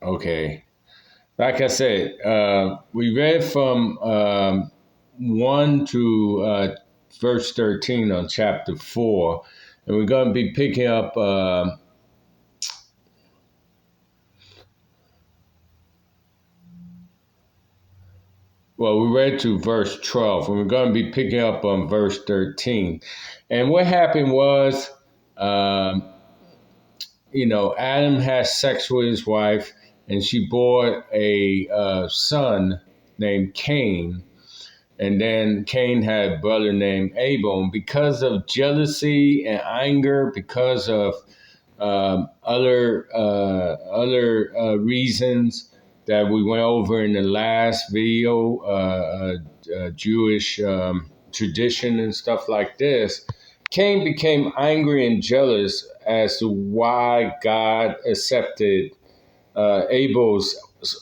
Okay. Like I said, we read from 1 to verse 13 on chapter 4, and we're going to be picking up. Well, we read to verse 12, and we're going to be picking up on verse 13. And what happened was, um, Adam had sex with his wife, and she bore a son named Cain. And then Cain had a brother named Abel. And because of jealousy and anger, because of other reasons that we went over in the last video, Jewish tradition and stuff like this, Cain became angry and jealous as to why God accepted Abel's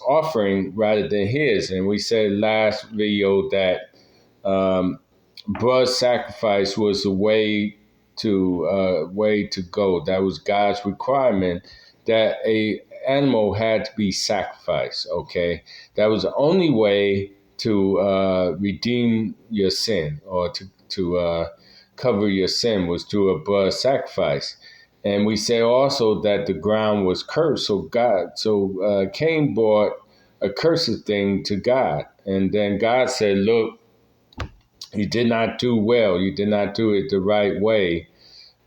offering rather than his. And we said last video that blood sacrifice was the way to go. That was God's requirement that a animal had to be sacrificed. Okay, that was the only way to redeem your sin or to cover your sin was through a blood sacrifice. And we say also that the ground was cursed. So Cain brought a cursed thing to God, and then God said, "Look, you did not do well. You did not do it the right way.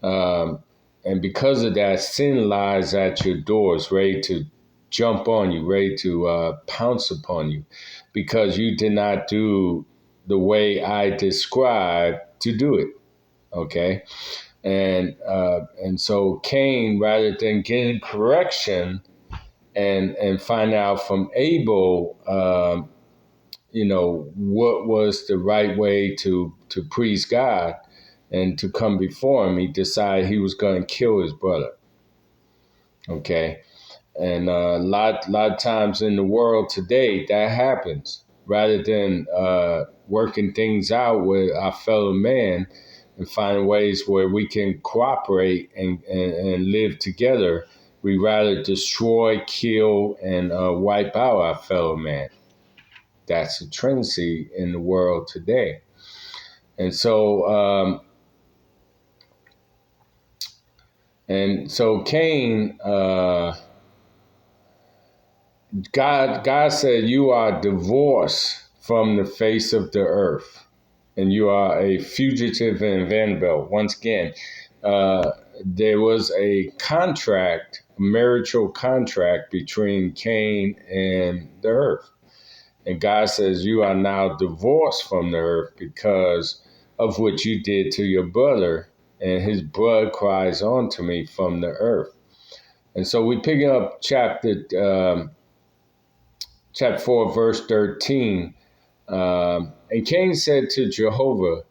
And because of that, sin lies at your doors, ready to jump on you, ready to pounce upon you, because you did not do the way I described to do it." Okay, and so Cain, rather than getting correction and find out from Abel, what was the right way to please God and to come before him, he decided he was going to kill his brother. Okay, and a lot of times in the world today that happens. Rather than working things out with our fellow man and finding ways where we can cooperate and live together, we rather destroy, kill, and wipe out our fellow man. That's a tendency in the world today. And so Cain, God said, "You are divorced from the face of the earth, and you are a fugitive in Vanderbilt." Once again, there was a contract, a marital contract between Cain and the earth. And God says, "You are now divorced from the earth because of what you did to your brother, and his blood cries unto me from the earth." And so we pick up chapter 4, verse 13. And Cain said to Jehovah,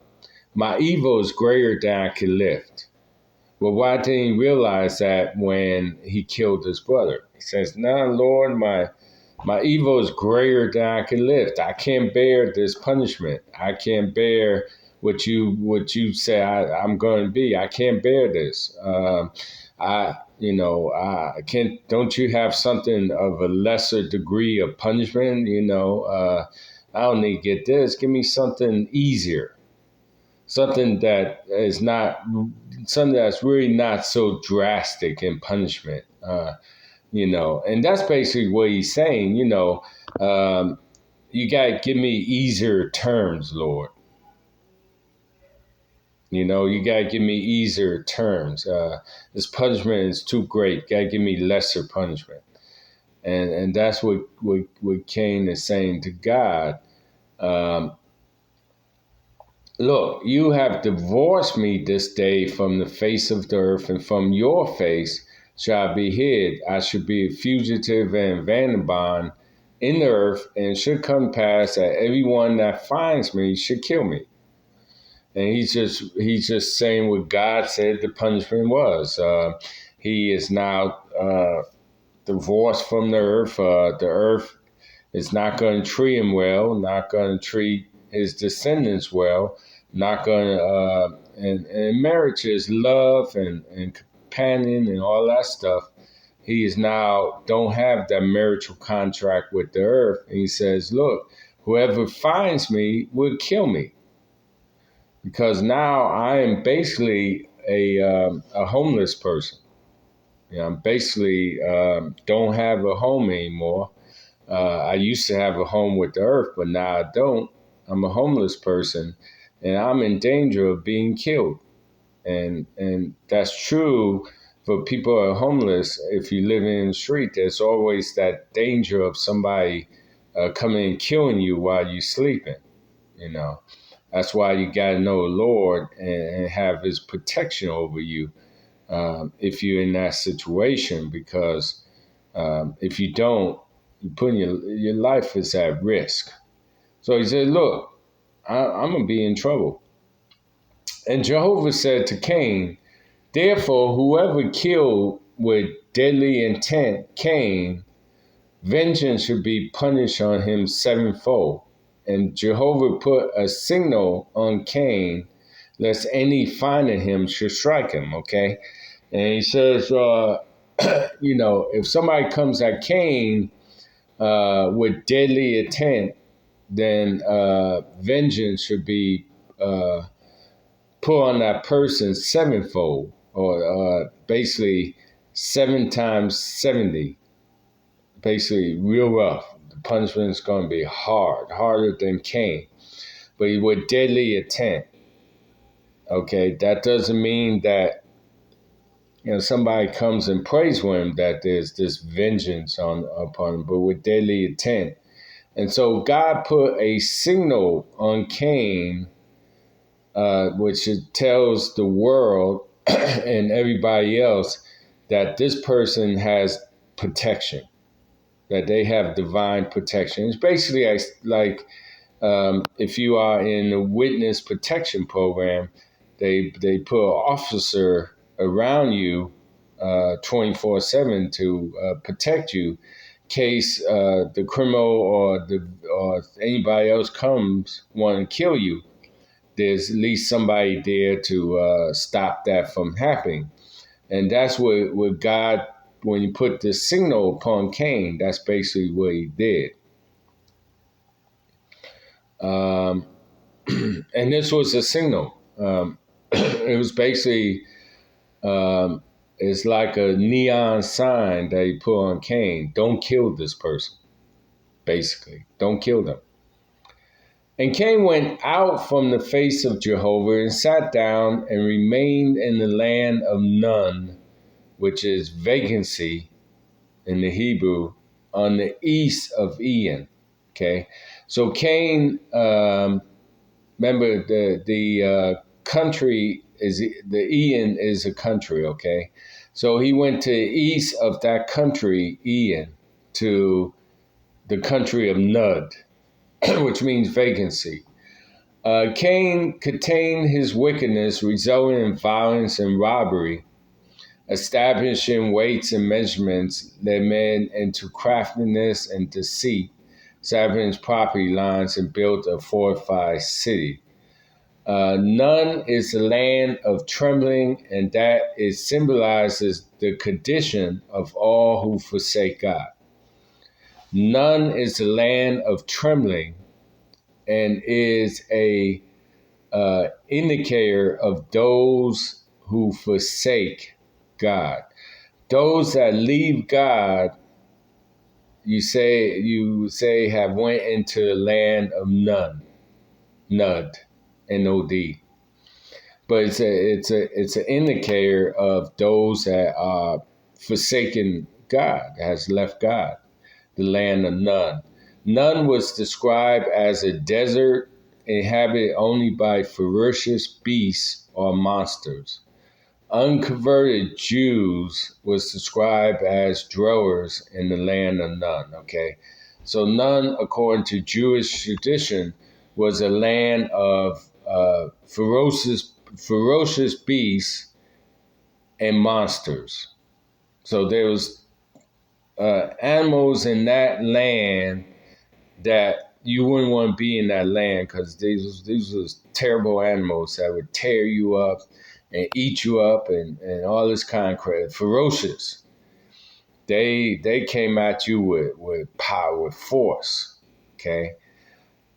"My evil is greater than I can lift." Well, why didn't he realize that when he killed his brother? He says, "No, Lord, my evil is greater than I can lift. I can't bear this punishment. I can't bear what you say I'm going to be. I can't bear this. I can't. Don't you have something of a lesser degree of punishment? I don't need to get this. Give me something easier, something that is not, something that's really not so drastic in punishment." And that's basically what he's saying. You got to give me easier terms, Lord. You got to give me easier terms. This punishment is too great. Got to give me lesser punishment. And that's what Cain is saying to God. Look, you have divorced me this day from the face of the earth, and from your face shall I be hid. I should be a fugitive and vagabond in the earth, and it should come pass that everyone that finds me should kill me. And he's just saying what God said the punishment was. He is now divorced from the earth. The earth is not going to treat him well, not going to treat his descendants well, not going to, and marriage is love and companion and all that stuff. he is now don't have that marital contract with the earth. And he says, look, whoever finds me will kill me, because now I am basically a homeless person. I'm basically don't have a home anymore. I used to have a home with the earth, but now I don't. I'm a homeless person, and I'm in danger of being killed. And that's true for people who are homeless. If you live in the street, there's always that danger of somebody coming and killing you while you're sleeping. You know, that's why you got to know the Lord and have His protection over you if you're in that situation, because if you don't, you putting your life is at risk. So he said, look, I'm going to be in trouble. And Jehovah said to Cain, therefore, whoever killed with deadly intent Cain, vengeance should be punished on him sevenfold. And Jehovah put a signal on Cain, lest any finding him should strike him, okay? And he says, if somebody comes at Cain with deadly intent, then vengeance should be put on that person sevenfold, or basically 7 times 70, basically real rough. The punishment is going to be harder than Cain, but with deadly intent. Okay, that doesn't mean that somebody comes and prays for him that there's this vengeance upon him, but with deadly intent. And so God put a signal on Cain, which it tells the world and everybody else that this person has protection, that they have divine protection. It's basically like if you are in a witness protection program, they put an officer around you 24/7 to protect you in case the criminal or anybody else comes want to kill you. There's at least somebody there to stop that from happening. And that's what God, when he put the signal upon Cain, that's basically what he did. And this was a signal. It was basically, it's like a neon sign that he put on Cain. Don't kill this person, basically. Don't kill them. And Cain went out from the face of Jehovah and sat down and remained in the land of Nun, which is vacancy in the Hebrew, on the east of Eden. Okay, so Cain, remember the country is the Eden is a country. Okay, so he went to the east of that country, Eden, to the country of Nud, which means vacancy. Cain contained his wickedness, resulting in violence and robbery, establishing weights and measurements led men into craftiness and deceit, establishing property lines, and built a fortified city. None is the land of trembling, and that it symbolizes the condition of all who forsake God. None is the land of trembling, and is a indicator of those who forsake God. Those that leave God, you say have went into the land of Nud, N-O-D. But it's an indicator of those that are forsaken God, has left God, the land of Nud. Nud was described as a desert inhabited only by ferocious beasts or monsters. Unconverted Jews was described as dwellers in the land of Nud. Okay, so Nud, according to Jewish tradition, was a land of ferocious beasts and monsters. So there was animals in that land that you wouldn't want to be in that land, because these was terrible animals that would tear you up and eat you up and all this kind of crap. Ferocious. they came at you with power, with force. Okay.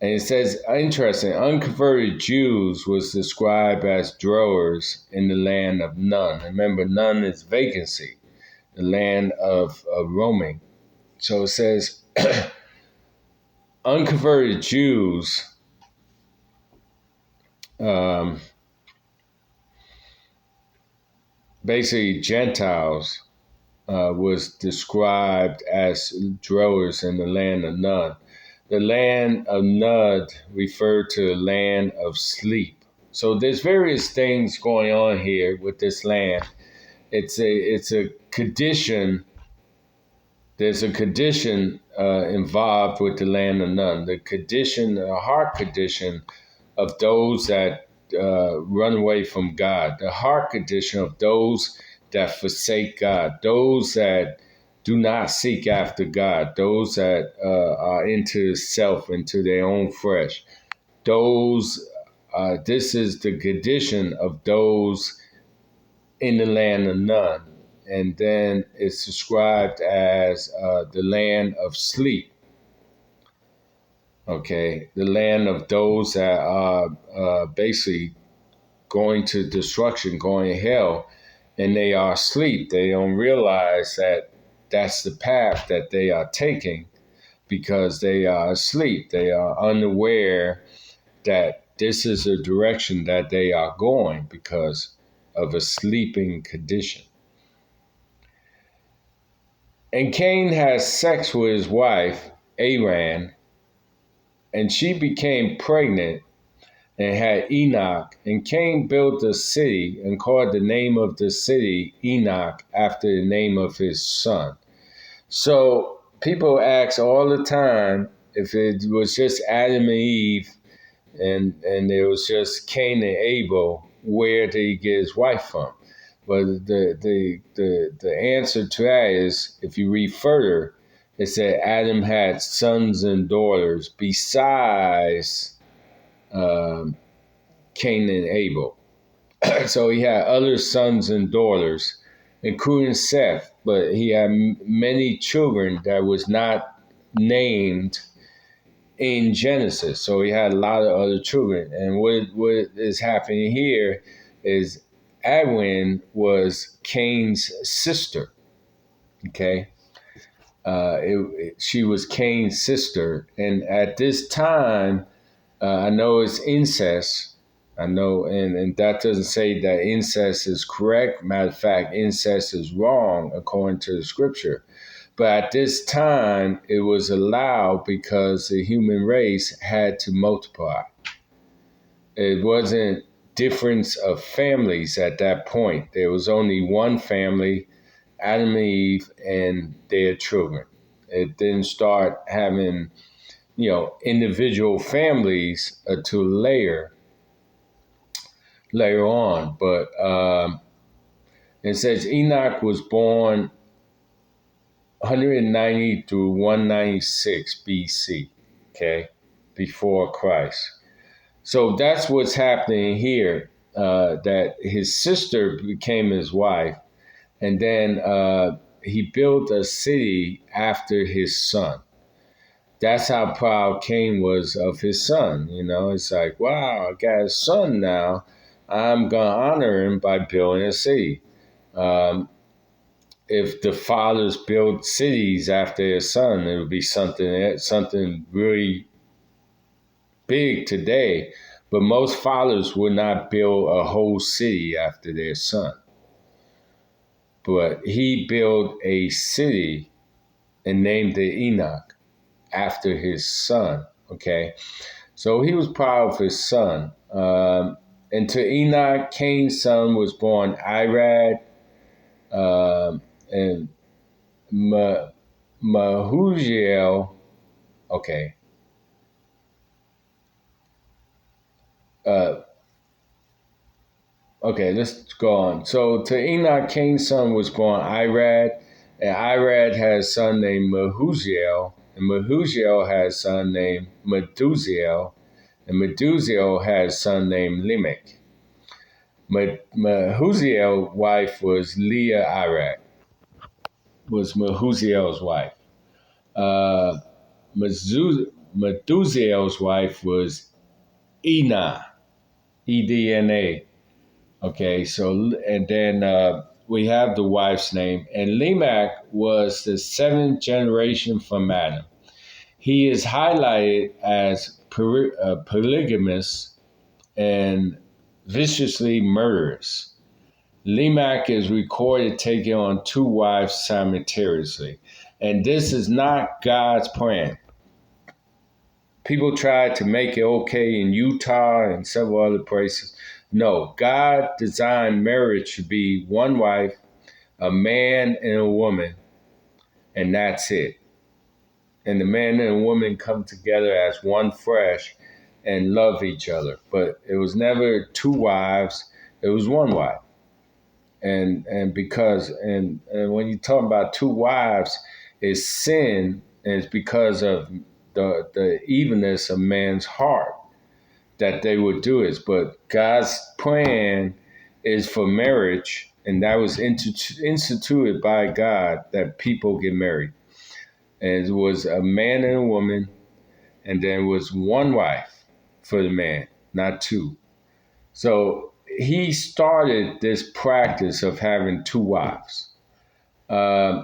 And it says, interesting, unconverted Jews was described as dwellers in the land of None. Remember, None is vacancy, the land of roaming. So it says, unconverted Jews, basically Gentiles, was described as dwellers in the land of None. The land of Nud referred to the land of sleep. So there's various things going on here with this land. It's a condition. There's a condition involved with the land of None. The condition, the heart condition of those that run away from God. The heart condition of those that forsake God. Those that do not seek after God. Those that are into self, into their own flesh. Those. This is the condition of those in the land of None. And then it's described as the land of sleep. Okay, the land of those that are basically going to destruction, going to hell, and they are asleep. They don't realize that that's the path that they are taking because they are asleep. They are unaware that this is the direction that they are going because of a sleeping condition. And Cain has sex with his wife, Aran, and she became pregnant and had Enoch. And Cain built a city and called the name of the city Enoch after the name of his son. So people ask all the time if it was just Adam and Eve and it was just Cain and Abel, where did he get his wife from? But the answer to that is, if you read further, it said Adam had sons and daughters besides Cain and Abel. So he had other sons and daughters, including Seth, but he had many children that was not named in Genesis. So he had a lot of other children. And what is happening here is Adwin was Cain's sister. Okay. She was Cain's sister. And at this time, I know it's incest. I know, and that doesn't say that incest is correct. Matter of fact, incest is wrong according to the scripture. But at this time, it was allowed because the human race had to multiply. It wasn't difference of families at that point. There was only one family, Adam and Eve, and their children. It didn't start having, individual families until later on. But it says Enoch was born 190 through 196 BC, okay, before Christ. So that's what's happening here, that his sister became his wife, and then he built a city after his son. That's how proud Cain was of his son. It's like, wow, I got a son now. I'm going to honor him by building a city. If the fathers built cities after their son, it would be something really big today. But most fathers would not build a whole city after their son. But he built a city and named it Enoch after his son. Okay, so he was proud of his son. And to Enoch, Cain's son was born Irad. And Mahuziel, okay. Okay, let's go on. So to Enoch, Cain's son was born Irad, and Irad had a son named Mahuziel, and Mahuziel had a son named Methusiel, and Methusiel had a son named Lamech. Mahuziel's wife was Leah Irad. was Methuselah's wife. Uh, Methuselah's wife was Ena, Edna. Okay, so and then we have the wife's name, and Lamech was the seventh generation from Adam. He is highlighted as polygamous and viciously murderous. Lamech is recorded taking on two wives simultaneously, and this is not God's plan. People tried to make it okay in Utah and several other places. No, God designed marriage to be one wife, a man and a woman, and that's it. And the man and the woman come together as one flesh and love each other. But it was never two wives, it was one wife. And because and when you talk about two wives, it's sin, and it's because of the evenness of man's heart that they would do it. But God's plan is for marriage, and that was instituted by God that people get married. And it was a man and a woman, and then it was one wife for the man, not two. So he started this practice of having two wives. Uh,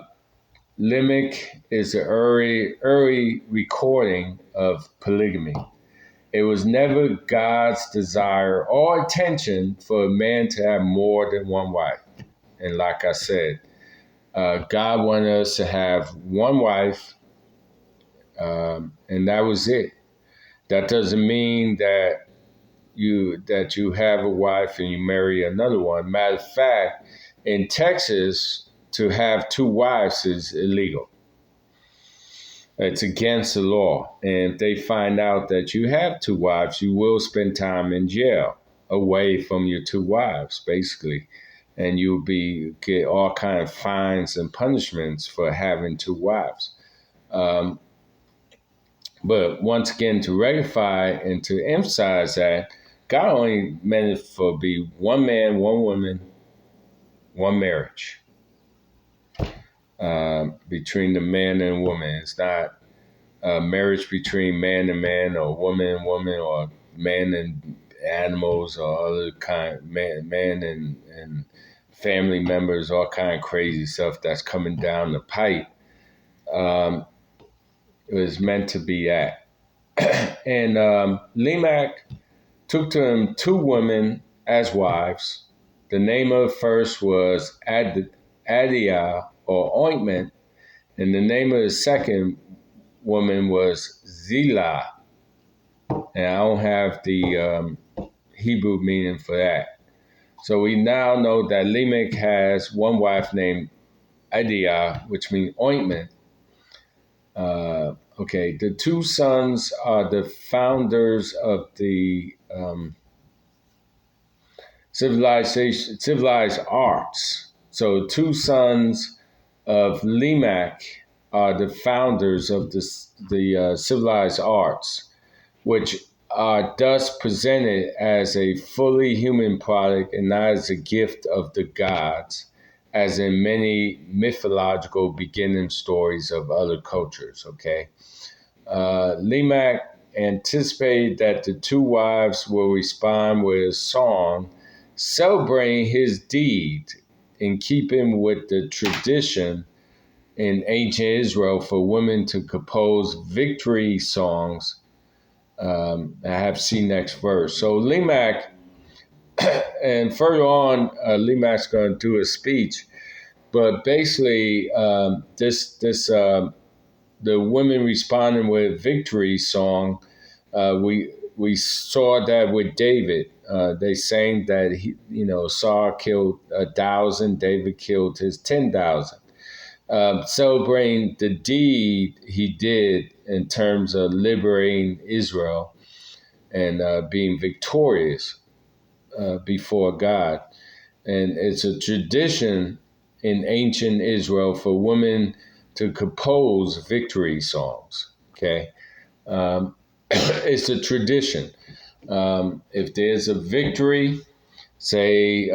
Lamech is an early recording of polygamy. It was never God's desire or intention for a man to have more than one wife. And like I said, God wanted us to have one wife, and that was it. That doesn't mean that you have a wife and you marry another one. Matter of fact, in Texas, to have two wives is illegal. It's against the law. And if they find out that you have two wives, you will spend time in jail away from your two wives, basically. And you'll get all kind of fines and punishments for having two wives. But once again, to rectify and to emphasize that God only meant it for be one man, one woman, one marriage between the man and woman. It's not a marriage between man and man, or woman and woman, or man and animals, or other kind man and family members, all kind of crazy stuff that's coming down the pipe. It was meant to be that. And Lamech took to him two women as wives. The name of the first was Adiah, or ointment, and the name of the second woman was Zillah. And I don't have the Hebrew meaning for that. So we now know that Lamech has one wife named Adiah, which means ointment. Okay, the two sons are the founders of the civilized arts. So two sons of Lamech are the founders of the civilized arts, which are thus presented as a fully human product and not as a gift of the gods, as in many mythological beginning stories of other cultures, okay? Lamech anticipated that the two wives will respond with a song celebrating his deed in keeping with the tradition in ancient Israel for women to compose victory songs. I have seen next verse. So Lamech, and further on, Lamech's going to do a speech, but basically, the women responding with victory song. We saw that with David. They sang that Saul killed 1,000, David killed his 10,000. Celebrating the deed he did in terms of liberating Israel and being victorious before God. And it's a tradition in ancient Israel for women to compose victory songs. Okay. It's a tradition. If there's a victory, say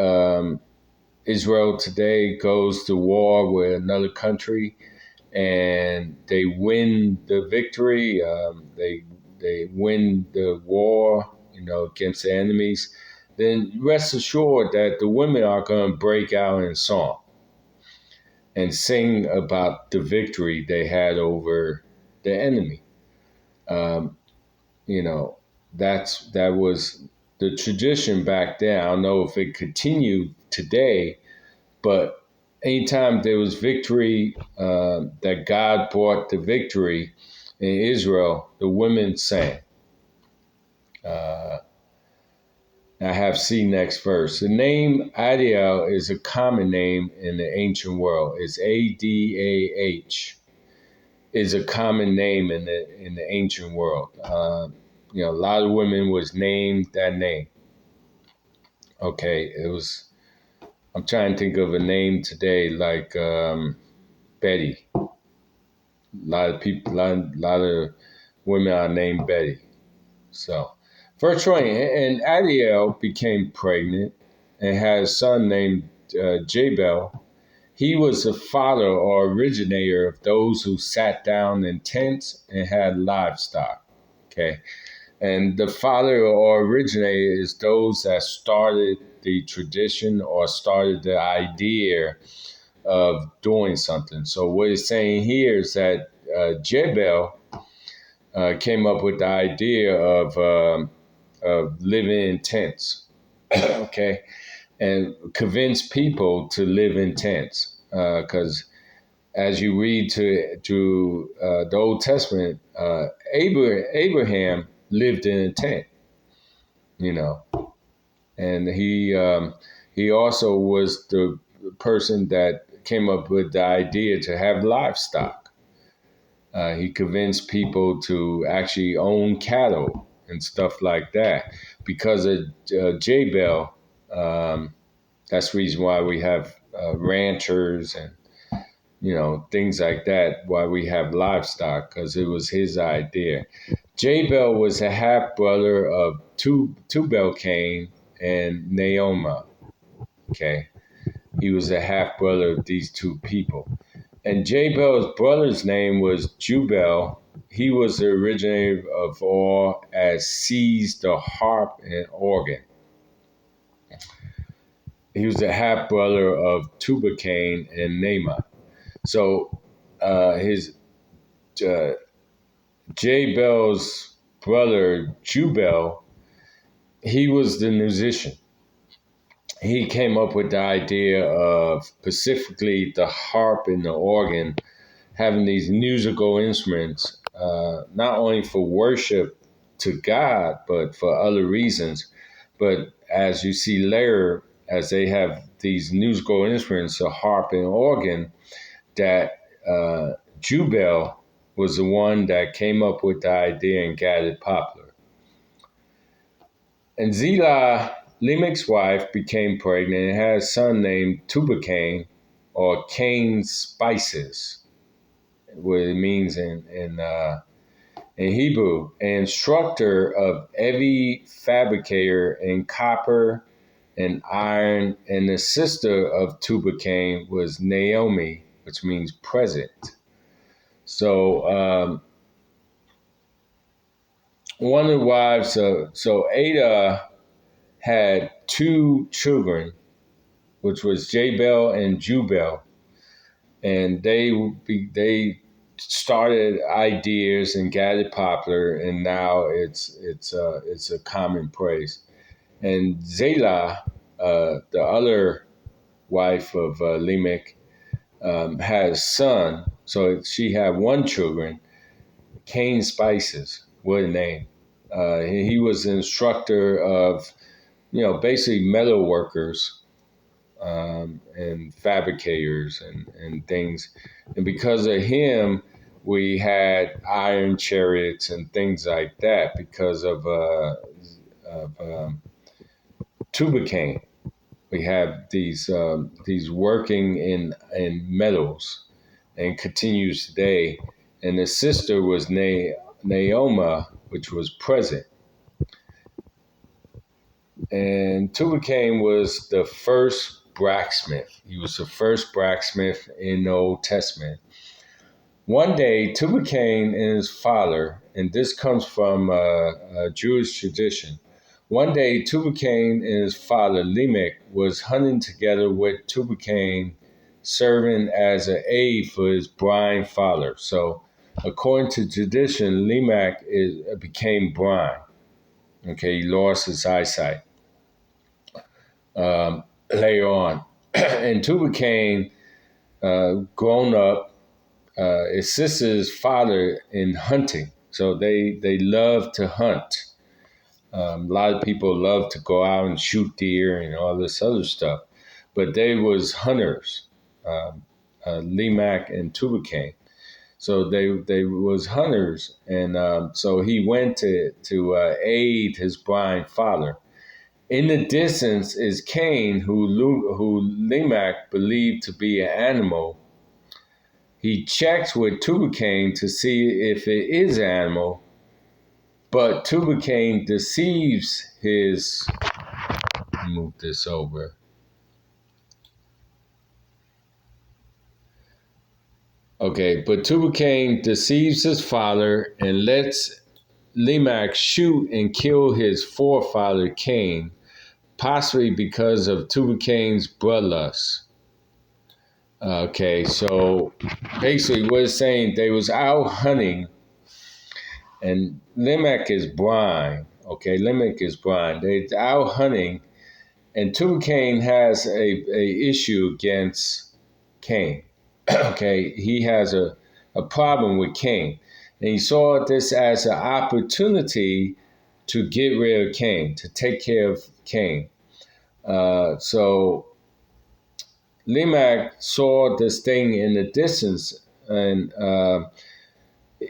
Israel today goes to war with another country and they win the victory, they win the war, against the enemies, then rest assured that the women are going to break out in song and sing about the victory they had over the enemy. Um, you know, that was the tradition back then. I don't know if it continued today, but anytime there was victory, that God brought the victory in Israel, the women sang. Uh, I have C next verse. The name Adiel is a common name in the ancient world. It's Adah, is a common name in the ancient world. A lot of women was named that name. Okay, it was. I'm trying to think of a name today like Betty. A lot of people, lot of women are named Betty. So, verse 20, and Adiel became pregnant and had a son named Jabal. He was the father or originator of those who sat down in tents and had livestock. Okay. And the father or originator is those that started the tradition or started the idea of doing something. So what it's saying here is that Jebel came up with the idea of living in tents, okay, and convinced people to live in tents. Because as you read to the Old Testament, Abraham lived in a tent, you know, and he also was the person that came up with the idea to have livestock. He convinced people to actually own cattle and stuff like that because of Jabel. That's the reason why we have ranchers and things like that. Why we have livestock, because it was his idea. Jabel was a half brother of Tubal Cain and Naoma. Okay, he was a half brother of these two people. And Jabel's brother's name was Jubal. He was the originator of all as seized the harp and organ. He was the half brother of Tubal-Cain and Naamah. So his Jabel's brother Jubal, he was the musician. He came up with the idea of specifically the harp and the organ, having these musical instruments, not only for worship to God, but for other reasons. But as you see later, as they have these musical instruments, a harp and organ, that Jubal was the one that came up with the idea and got it popular. And Zillah, Lamech's wife, became pregnant and had a son named Tubal-Cain, or Cain's spices, what it means in Hebrew, an instructor of every fabricator in copper and iron, and the sister of Tubal-Cain was Naomi, which means present. So one of the wives, so Ada had two children, which was Jabal and Jubal, and they started ideas and got it popular, and now it's a common praise. And Zillah, the other wife of Lamech, had a son, so she had one children, Cain Spices, what a name. He was an instructor of, basically metal workers and fabricators and things. And because of him, we had iron chariots and things like that because of Tubal-Cain. We have these working in metals and continues today. And the sister was Naoma, which was present. And Tubal-Cain was the first blacksmith. He was the first blacksmith in the Old Testament. One day, Tubal-Cain and his father, and this comes from a Jewish tradition. One day, Tubal-Cain and his father, Lamech, was hunting together with Tubal-Cain, serving as an aid for his blind father. So, according to tradition, Lamech became blind. Okay, he lost his eyesight later on. And Tubal-Cain, grown up, assisted his father in hunting. So they love to hunt. A lot of people love to go out and shoot deer and all this other stuff. But they was hunters, Lamech and Tubal-Cain. So they was hunters. And so he went to aid his blind father. In the distance is Cain, who Lamech believed to be an animal. He checks with Tubal-Cain to see if it is an animal, but Tubal-Cain deceives his. Move this over. Okay, but Tubal-Cain deceives his father and lets Lamech shoot and kill his forefather Cain, possibly because of Tubal-Cain's bloodlust. Okay, so basically what it's saying, they was out hunting, and Lamech is blind. Okay, Lamech is blind. They out hunting, and Tubal-Cain has a issue against Cain. Okay, he has a problem with Cain, and he saw this as an opportunity to get rid of Cain, to take care of Cain. So Lamech saw this thing in the distance, and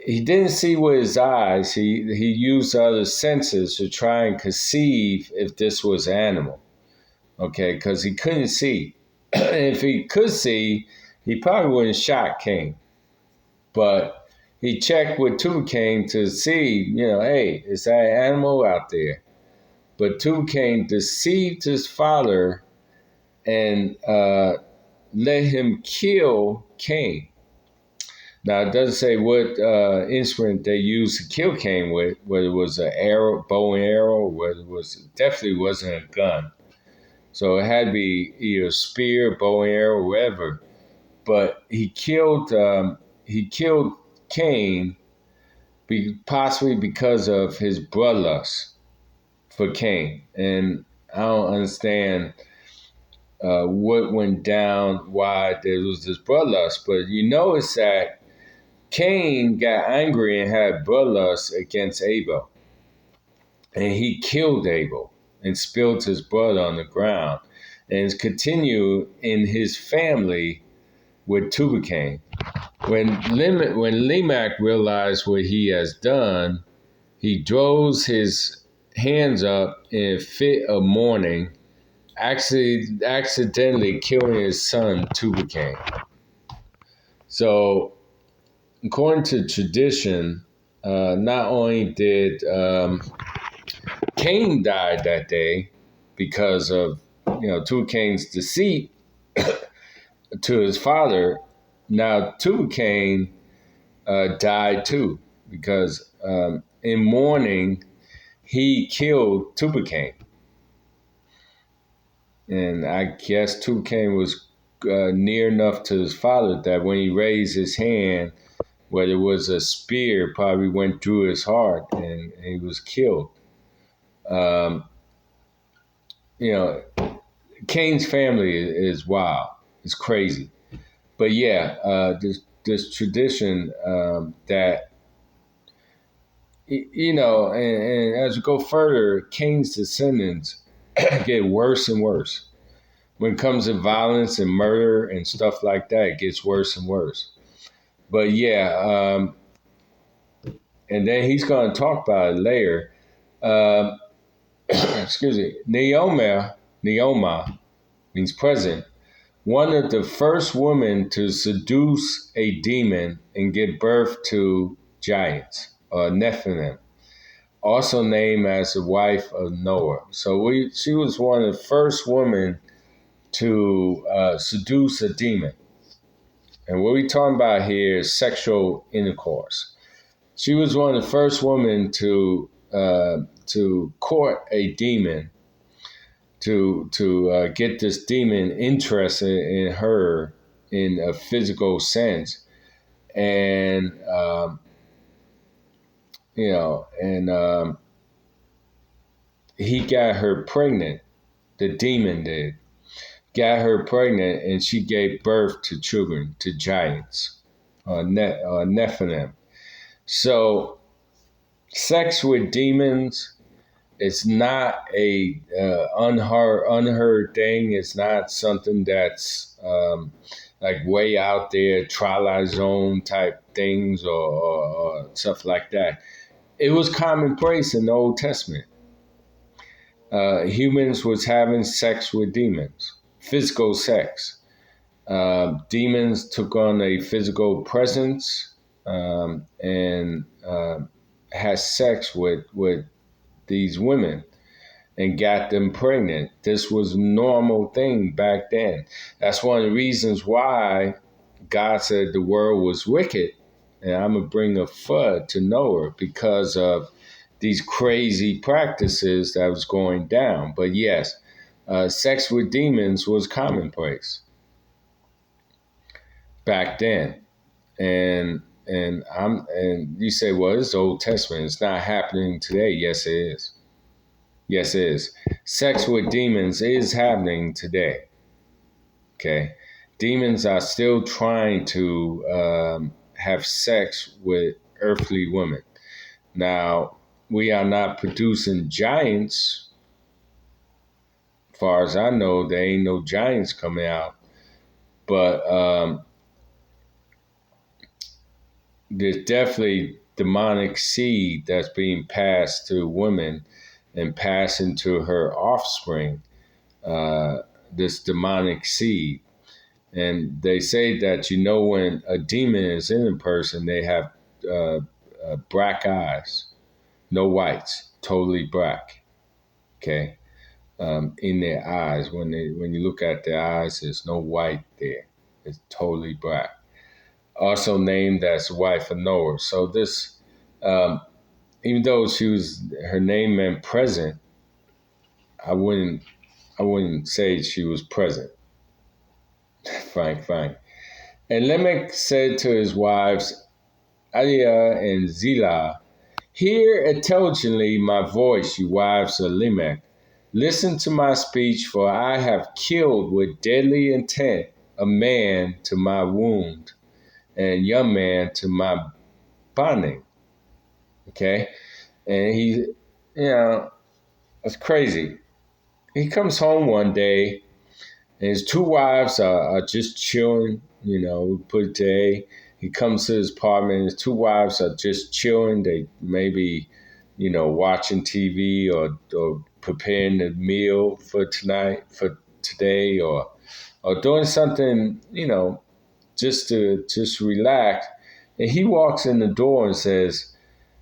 he didn't see with his eyes. He used other senses to try and conceive if this was an animal. Okay, because he couldn't see. If he could see, he probably wouldn't shot Cain. But he checked with Tubal-Cain to see, hey, is that an animal out there? But Tubal-Cain deceived his father and let him kill Cain. Now, it doesn't say what instrument they used to kill Cain with, whether it was an arrow, bow and arrow, whether definitely wasn't a gun. So it had to be either a spear, bow and arrow, whatever. But he killed Cain possibly because of his bloodlust for Cain. And I don't understand what went down, why there was this bloodlust. But you notice that Cain got angry and had bloodlust against Abel. And he killed Abel and spilled his blood on the ground. And it's continued in his family with Tubal-Cain. When Lamech realized what he has done, he throws his hands up in a fit of mourning, accidentally killing his son Tubal-Cain. So, according to tradition, not only did Cain die that day because of Tubal-Cain's deceit to his father, now Tubal-Cain died too, because in mourning he killed Tubal-Cain. And I guess Tubal-Cain was near enough to his father that when he raised his hand, whether it was a spear, probably went through his heart and he was killed. Cain's family is wild. It's crazy. But yeah, this tradition that, and as we go further, Cain's descendants get worse and worse. When it comes to violence and murder and stuff like that, it gets worse and worse. But yeah, and then he's going to talk about it later. Excuse me. Neoma means present. One of the first women to seduce a demon and give birth to giants, Nephilim, also named as the wife of Noah. So she was one of the first women to seduce a demon. And what we're talking about here is sexual intercourse. She was one of the first women to court a demon, to get this demon interested in her in a physical sense, and he got her pregnant. The demon did got her pregnant, and she gave birth to children, to giants, Nephilim. So, sex with demons is not a unheard thing. It's not something that's like way out there, Twilight Zone type things or stuff like that. It was commonplace in the Old Testament. Humans was having sex with demons, physical sex. Demons took on a physical presence and had sex with these women and got them pregnant. This was a normal thing back then. That's one of the reasons why God said the world was wicked, and I'm going to bring a flood to Noah because of these crazy practices that was going down. But yes, sex with demons was commonplace back then. And you say, well, it's Old Testament. It's not happening today. Yes, it is. Yes, it is. Sex with demons is happening today. Okay. Demons are still trying to have sex with earthly women. Now, we are not producing giants. As far as I know, there ain't no giants coming out. But there's definitely demonic seed that's being passed to women and passing to her offspring, this demonic seed. And they say that, when a demon is in a person, they have black eyes, no whites, totally black, okay, in their eyes. When you look at their eyes, there's no white there. It's totally black. Also named as the wife of Noah. So this, even though her name meant present, I wouldn't say she was present. Fine. And Lamech said to his wives, Adia and Zillah, hear intelligently my voice, you wives of Lamech. Listen to my speech, for I have killed with deadly intent a man to my wound, and a young man to my bonding. Okay? And he, it's crazy. He comes home one day, and his two wives are just chilling, we put it today. He comes to his apartment, his two wives are just chilling. They maybe, watching TV or preparing the meal for today, or doing something, just relax. And he walks in the door and says,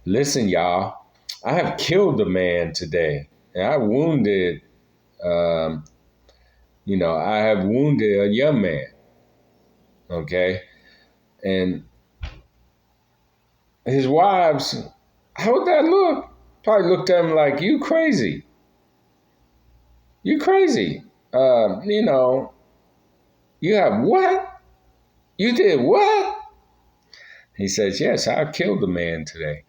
listen, y'all, I have killed a man today, and I wounded, I have wounded a young man. Okay. And his wives, how would that look? Probably looked at him like, you crazy. You crazy. You have what? You did what? He says, yes, I killed a man today.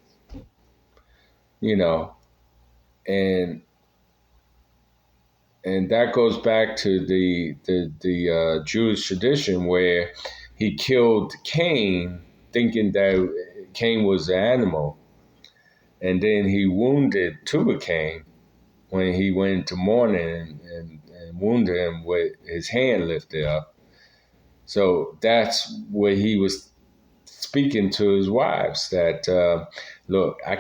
And that goes back to the Jewish tradition where he killed Cain, thinking that Cain was an animal, and then he wounded Tubal-Cain when he went into mourning and wounded him with his hand lifted up. So that's where he was speaking to his wives that, look, I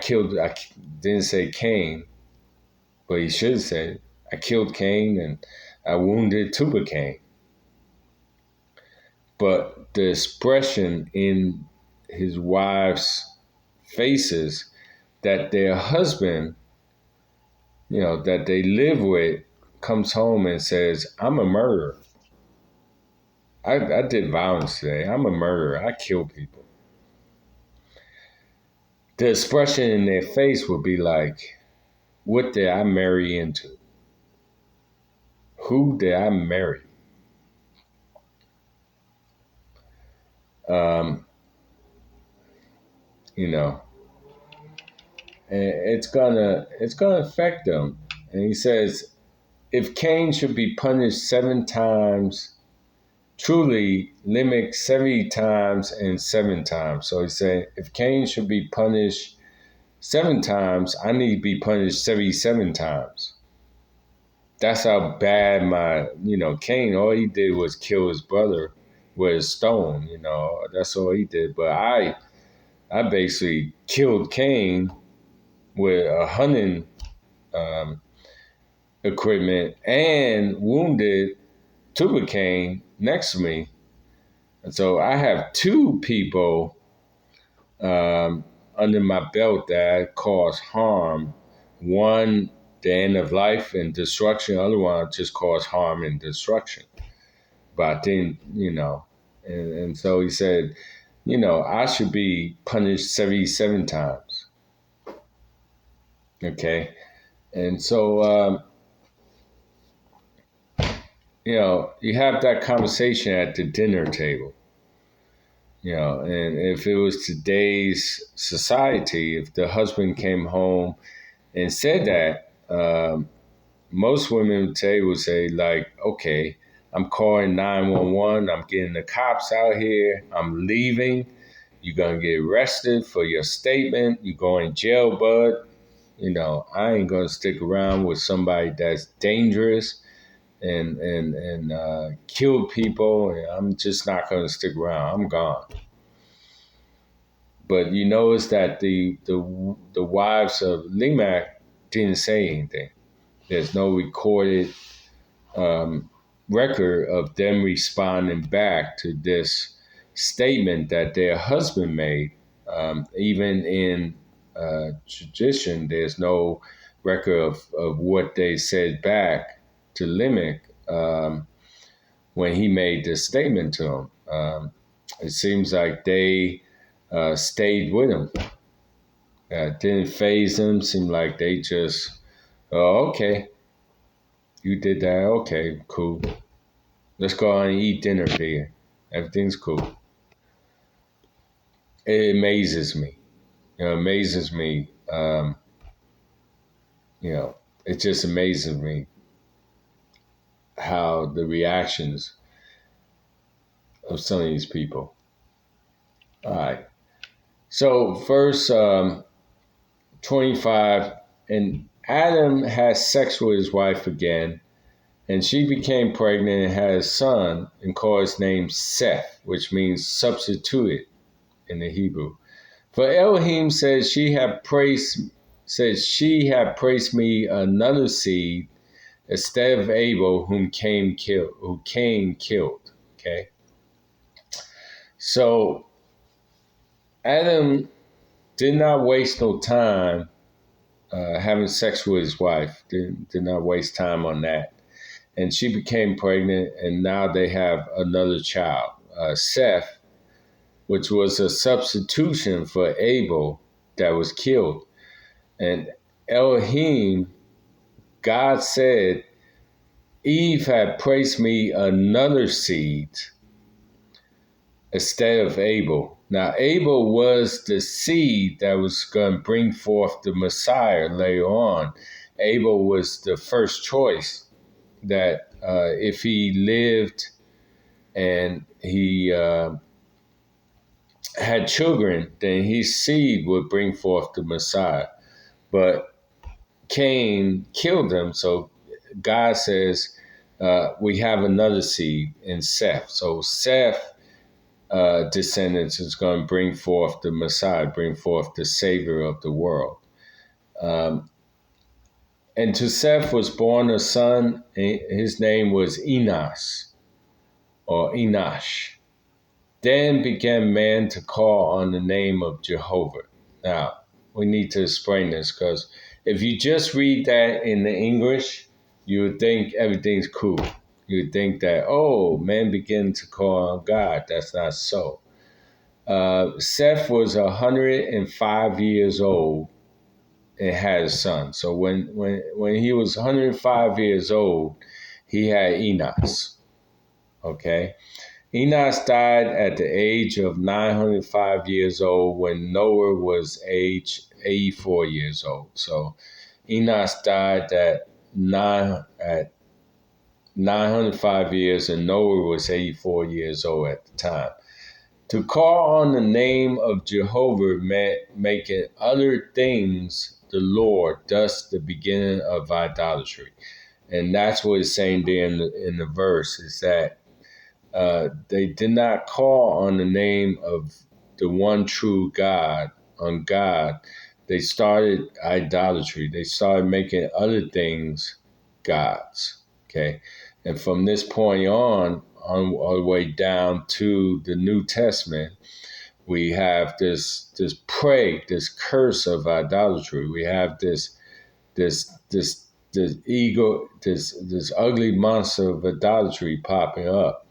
didn't say Cain, but he should have said, I killed Cain and I wounded Tubal-Cain. But the expression in his wives' faces that their husband, that they live with, comes home and says, I'm a murderer. I did violence today. I'm a murderer. I kill people. The expression in their face would be like, what did I marry into? Who did I marry? Um, you know, and it's gonna affect them. And he says, if Cain should be punished 7 times, truly Lamech 70 times and 7 times. So he said, if Cain should be punished 7 times, I need to be punished 77 times. That's how bad Cain, all he did was kill his brother with a stone, that's all he did. But I basically killed Cain with a hunting equipment and wounded Tubal-Cain next to me. And so I have 2 people under my belt that caused harm. One, the end of life and destruction. The other one just caused harm and destruction. But I didn't, and so he said, I should be punished 77 times. Okay. And so, you have that conversation at the dinner table. And if it was today's society, if the husband came home and said that, most women today would say, like, okay, I'm calling 911. I'm getting the cops out here. I'm leaving. You're going to get arrested for your statement. You're going to jail, bud. I ain't going to stick around with somebody that's dangerous and killed people. I'm just not going to stick around. I'm gone. But you notice that the wives of Lamech didn't say anything. There's no recorded record of them responding back to this statement that their husband made. Even in tradition, there's no record of what they said back to Lamech when he made this statement to him. It seems like they stayed with him. Didn't faze them. Seemed like they just, oh, okay, you did that. Okay, cool. Let's go out and eat dinner here. Everything's cool. It amazes me. It just amazes me how the reactions of some of these people. All right. So verse 25, and Adam had sex with his wife again, and she became pregnant and had a son and called his name Seth, which means substituted in the Hebrew. For Elohim says she had praised me another seed instead of Abel, who Cain killed. Okay. So Adam did not waste no time having sex with his wife. Did not waste time on that. And she became pregnant, and now they have another child, Seth, which was a substitution for Abel that was killed. And Elohim, God said, Eve had praised me another seed instead of Abel. Now, Abel was the seed that was going to bring forth the Messiah later on. Abel was the first choice that if he lived and he had children, then his seed would bring forth the Messiah. But Cain killed him, so God says, we have another seed in Seth. So Seth descendants is going to bring forth the Messiah, bring forth the Savior of the world. And to Seth was born a son. His name was Enos or Enosh. Then began man to call on the name of Jehovah. Now, we need to explain this because if you just read that in the English, you would think everything's cool. You would think that, oh, man began to call on God. That's not so. Seth was 105 years old and had a son. So when he was 105 years old, he had Enos. Okay. Enos died at the age of 905 years old when Noah was age 84 years old. So Enos died at 905 years and Noah was 84 years old at the time. To call on the name of Jehovah meant making other things the Lord, thus the beginning of idolatry. And that's what it's saying there in the verse, is that they did not call on the name of the one true God, on God. They started idolatry. They started making other things gods. Okay. And from this point on all the way down to the New Testament, we have this plague, this curse of idolatry. We have this ego, this ugly monster of idolatry popping up.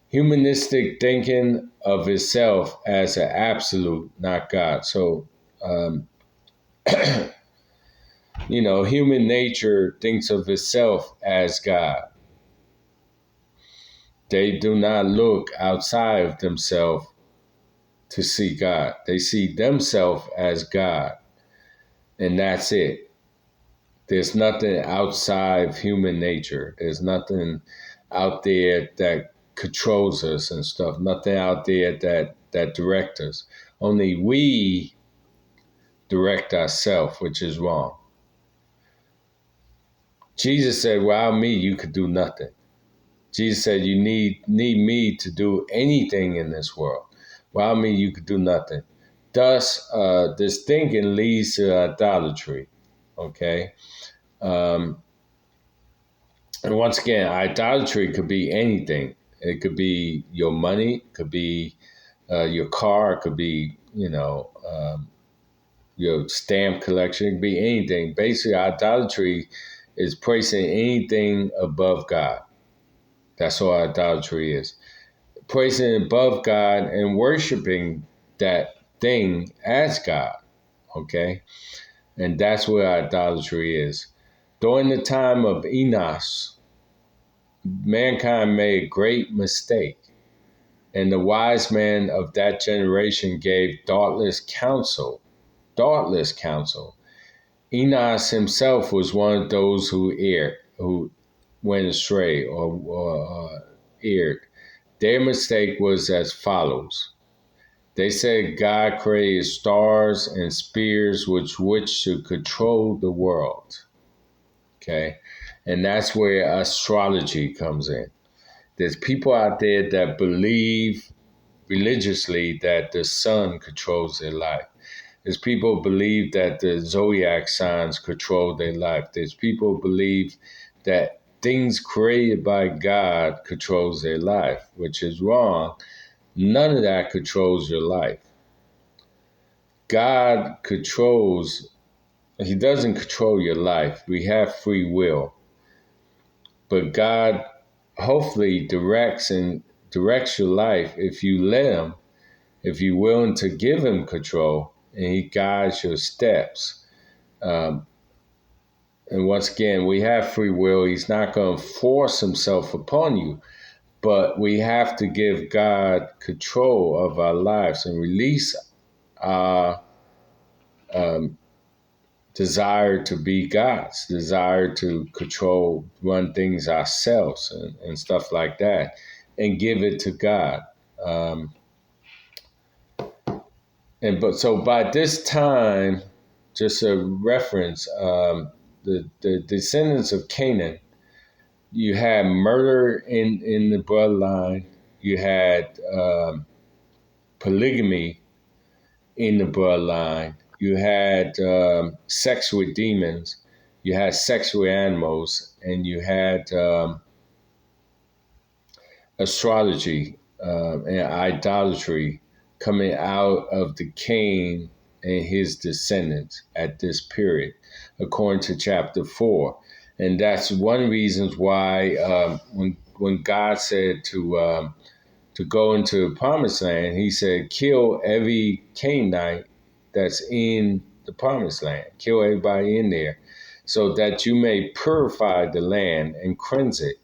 Humanistic thinking of itself as an absolute, not God. So, human nature thinks of itself as God. They do not look outside of themselves to see God. They see themselves as God, and that's it. There's nothing outside of human nature. There's nothing out there that controls us and stuff. Nothing out there that directs us. Only we direct ourselves, which is wrong. Jesus said, without me, you could do nothing. Jesus said, you need me to do anything in this world. Without me, you could do nothing. Thus, this thinking leads to idolatry, okay? And once again, idolatry could be anything. It could be your money, it could be your car, it could be, your stamp collection, it could be anything. Basically, idolatry is placing anything above God. That's what idolatry is. Placing it above God and worshiping that thing as God, okay? And that's what idolatry is. During the time of Enos, mankind made a great mistake, and the wise men of that generation gave thoughtless counsel. Thoughtless counsel. Enos himself was one of those who erred, who went astray or erred. Their mistake was as follows. They said God created stars and spheres with which to control the world. Okay? And that's where astrology comes in. There's people out there that believe religiously that the sun controls their life. There's people who believe that the zodiac signs control their life. There's people who believe that things created by God controls their life, which is wrong. None of that controls your life. God controls, he doesn't control your life. We have free will. But God hopefully directs your life if you let him, if you're willing to give him control, and he guides your steps. And once again, we have free will. He's not going to force himself upon you, but we have to give God control of our lives and release our desire to be God's, desire to control, run things ourselves and stuff like that, and give it to God. So by this time, just a reference, the descendants of Canaan, you had murder in the bloodline, you had polygamy in the bloodline, you had sex with demons, you had sex with animals, and you had astrology and idolatry coming out of the Cain and his descendants at this period, according to chapter 4. And that's one reason why when God said to go into the promised land, he said, kill every Canaanite that's in the promised land, kill everybody in there, so that you may purify the land and cleanse it.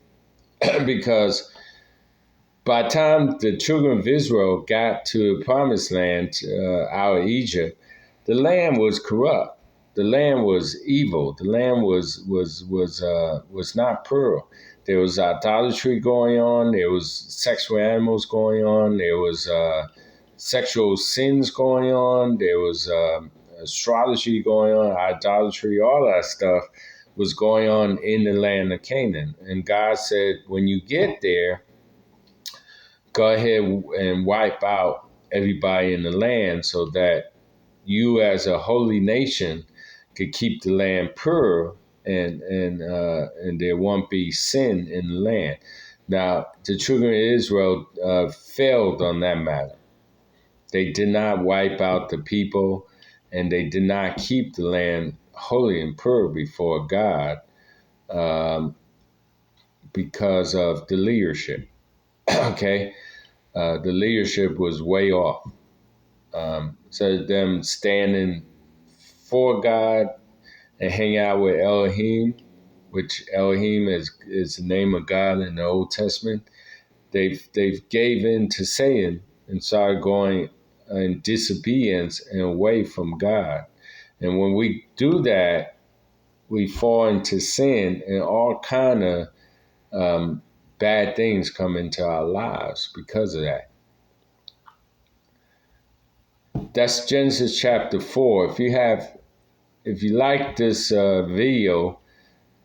Because by the time the children of Israel got to the promised land out of Egypt, the land was corrupt. The land was evil. The land was not pure. There was idolatry going on. There was sexual animals going on. There was sexual sins going on. There was astrology going on, idolatry, all that stuff was going on in the land of Canaan. And God said, when you get there, go ahead and wipe out everybody in the land so that you as a holy nation could keep the land pure and there won't be sin in the land. Now, the children of Israel failed on that matter. They did not wipe out the people, and they did not keep the land holy and pure before God because of the leadership. Okay? The leadership was way off. So them standing for God and hang out with Elohim, which Elohim is the name of God in the Old Testament. They've gave in to Satan and started going in disobedience and away from God. And when we do that, we fall into sin, and all kind of bad things come into our lives because of that. That's Genesis chapter 4. If you like this video,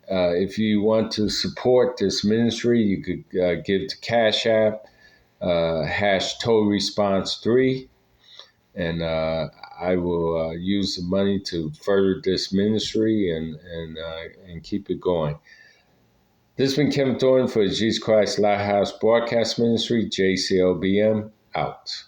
if you want to support this ministry, you could give to Cash App, #TotalResponse3, and I will use the money to further this ministry and keep it going. This has been Kevin Thornton for the Jesus Christ Lighthouse Broadcast Ministry, JCLBM, out.